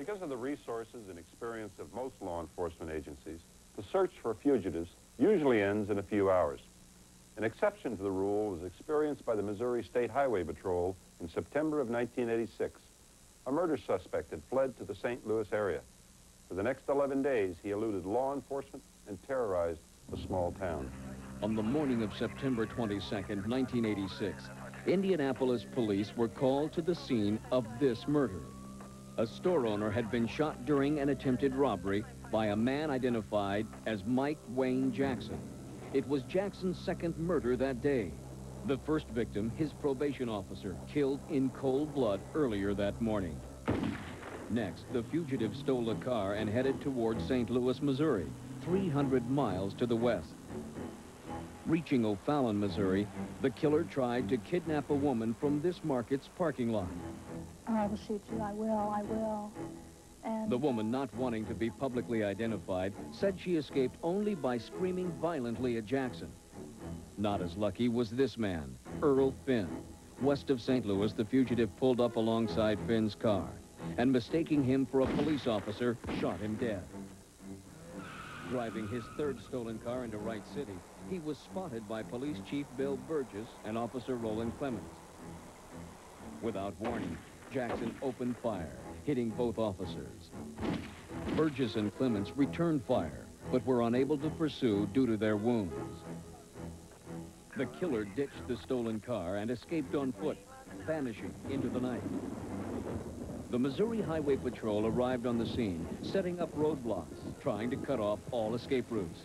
Because of the resources and experience of most law enforcement agencies, the search for fugitives usually ends in a few hours. An exception to the rule was experienced by the Missouri State Highway Patrol in September of 1986. A murder suspect had fled to the St. Louis area. For the next 11 days, he eluded law enforcement and terrorized the small town. On the morning of September 22nd, 1986, Indianapolis police were called to the scene of this murder. A store owner had been shot during an attempted robbery by a man identified as Mike Wayne Jackson. It was Jackson's second murder that day. The first victim, his probation officer, killed in cold blood earlier that morning. Next, the fugitive stole a car and headed toward St. Louis, Missouri, 300 miles to the west. Reaching O'Fallon, Missouri, the killer tried to kidnap a woman from this market's parking lot. I will shoot you, I will. And the woman, not wanting to be publicly identified, said she escaped only by screaming violently at Jackson. Not as lucky was this man, Earl Finn. West of St. Louis, the fugitive pulled up alongside Finn's car and, mistaking him for a police officer, shot him dead. Driving his third stolen car into Wright City, he was spotted by Police Chief Bill Burgess and Officer Roland Clemens. Without warning, Jackson opened fire, hitting both officers. Burgess and Clemens returned fire, but were unable to pursue due to their wounds. The killer ditched the stolen car and escaped on foot, vanishing into the night. The Missouri Highway Patrol arrived on the scene, setting up roadblocks, trying to cut off all escape routes.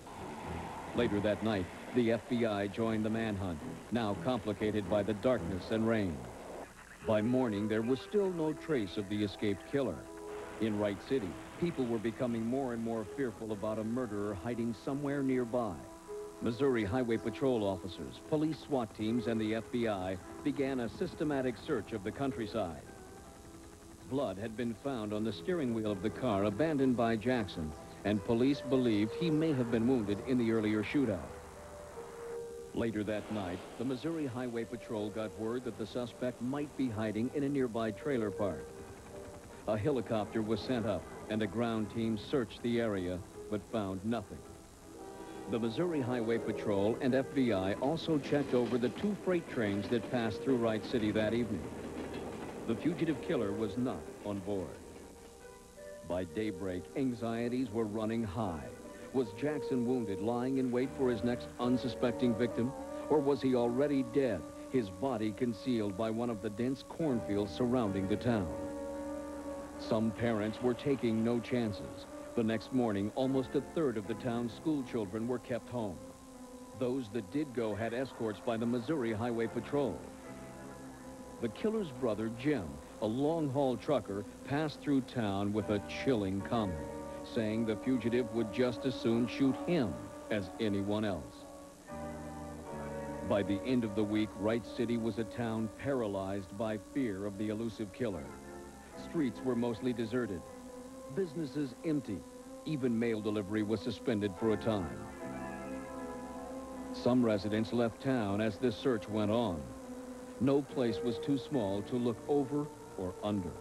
Later that night, the FBI joined the manhunt, now complicated by the darkness and rain. By morning, there was still no trace of the escaped killer. In Wright City, people were becoming more and more fearful about a murderer hiding somewhere nearby. Missouri Highway Patrol officers, police SWAT teams, and the FBI began a systematic search of the countryside. Blood had been found on the steering wheel of the car abandoned by Jackson, and police believed he may have been wounded in the earlier shootout. Later that night, the Missouri Highway Patrol got word that the suspect might be hiding in a nearby trailer park. A helicopter was sent up, and a ground team searched the area, but found nothing. The Missouri Highway Patrol and FBI also checked over the 2 freight trains that passed through Wright City that evening. The fugitive killer was not on board. By daybreak, anxieties were running high. Was Jackson wounded, lying in wait for his next unsuspecting victim? Or was he already dead, his body concealed by one of the dense cornfields surrounding the town? Some parents were taking no chances. The next morning, almost a third of the town's school children were kept home. Those that did go had escorts by the Missouri Highway Patrol. The killer's brother, Jim, a long-haul trucker, passed through town with a chilling comment, saying the fugitive would just as soon shoot him as anyone else. By the end of the week, Wright City was a town paralyzed by fear of the elusive killer. Streets were mostly deserted, businesses empty. Even mail delivery was suspended for a time. Some residents left town as the search went on. No place was too small to look over or under.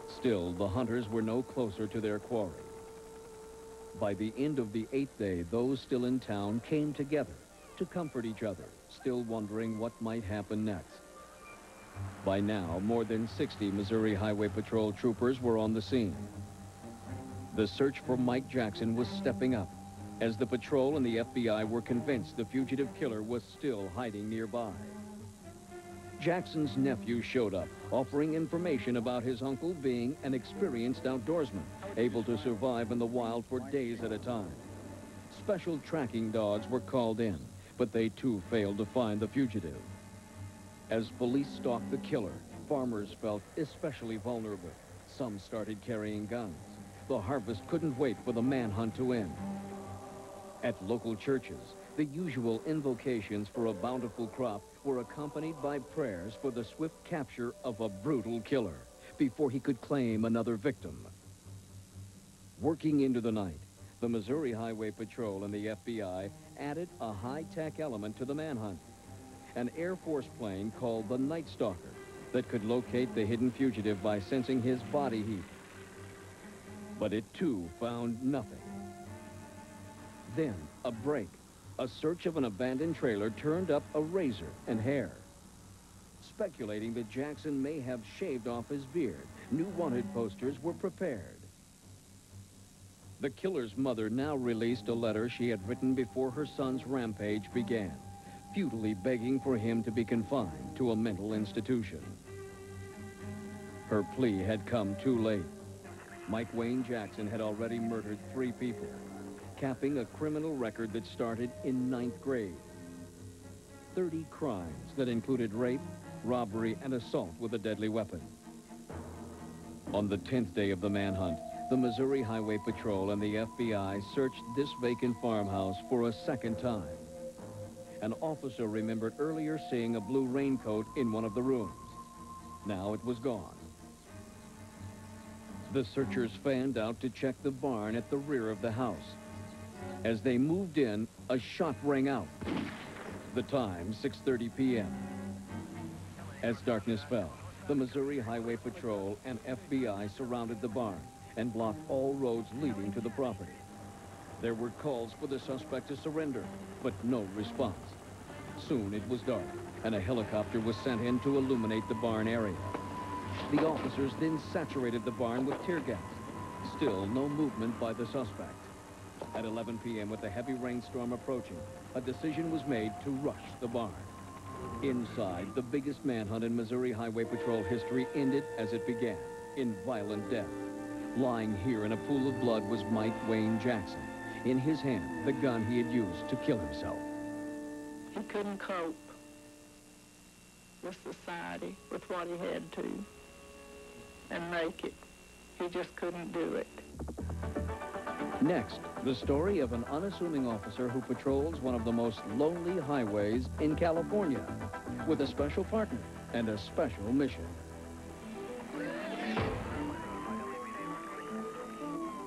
Still, the hunters were no closer to their quarry. By the end of the 8th day, those still in town came together to comfort each other, still wondering what might happen next. By now, more than 60 Missouri Highway Patrol troopers were on the scene. The search for Mike Jackson was stepping up, as the patrol and the FBI were convinced the fugitive killer was still hiding nearby. Jackson's nephew showed up, offering information about his uncle being an experienced outdoorsman, able to survive in the wild for days at a time. Special tracking dogs were called in, but they too failed to find the fugitive. As police stalked the killer, farmers felt especially vulnerable. Some started carrying guns. The harvest couldn't wait for the manhunt to end. At local churches, the usual invocations for a bountiful crop were accompanied by prayers for the swift capture of a brutal killer before he could claim another victim. Working into the night, the Missouri Highway Patrol and the FBI added a high-tech element to the manhunt, an Air Force plane called the Night Stalker that could locate the hidden fugitive by sensing his body heat. But it, too, found nothing. Then, a break. A search of an abandoned trailer turned up a razor and hair. Speculating that Jackson may have shaved off his beard, new wanted posters were prepared. The killer's mother now released a letter she had written before her son's rampage began, futilely begging for him to be confined to a mental institution. Her plea had come too late. Mike Wayne Jackson had already murdered 3 people, capping a criminal record that started in 9th grade. 30 crimes that included rape, robbery, and assault with a deadly weapon. On the 10th day of the manhunt, the Missouri Highway Patrol and the FBI searched this vacant farmhouse for a second time. An officer remembered earlier seeing a blue raincoat in one of the rooms. Now it was gone. The searchers fanned out to check the barn at the rear of the house. As they moved in, a shot rang out. The time, 6:30 p.m. As darkness fell, the Missouri Highway Patrol and FBI surrounded the barn and blocked all roads leading to the property. There were calls for the suspect to surrender, but no response. Soon it was dark, and a helicopter was sent in to illuminate the barn area. The officers then saturated the barn with tear gas. Still no movement by the suspect. At 11 p.m., with a heavy rainstorm approaching, a decision was made to rush the barn. Inside, the biggest manhunt in Missouri Highway Patrol history ended as it began, in violent death. Lying here in a pool of blood was Mike Wayne Jackson. In his hand, the gun he had used to kill himself. He couldn't cope with society, with what he had to, and make it. He just couldn't do it. Next, the story of an unassuming officer who patrols one of the most lonely highways in California, with a special partner and a special mission.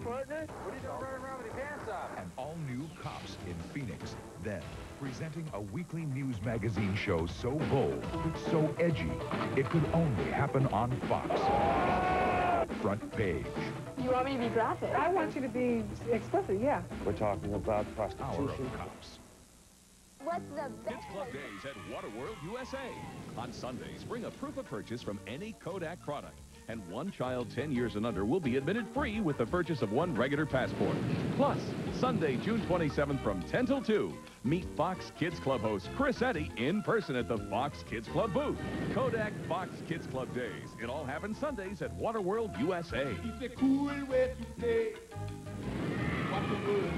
Partner, what are you doing running around with your pants off? And all new Cops in Phoenix. Then, presenting a weekly news magazine show so bold, so edgy, it could only happen on Fox. Front Page. You want me to be graphic? I want you to be explicit, yeah. We're talking about Hour prostitution. of Cops. What's the best? Kids Club Days at Waterworld USA. On Sundays, bring a proof of purchase from any Kodak product. And one child 10 years and under will be admitted free with the purchase of 1 regular passport. Plus, Sunday, June 27th from 10 till 2, meet Fox Kids Club host Chris Eddy in person at the Fox Kids Club booth. Kodak Fox Kids Club Days. It all happens Sundays at Waterworld USA. It's a cool way to play. What the world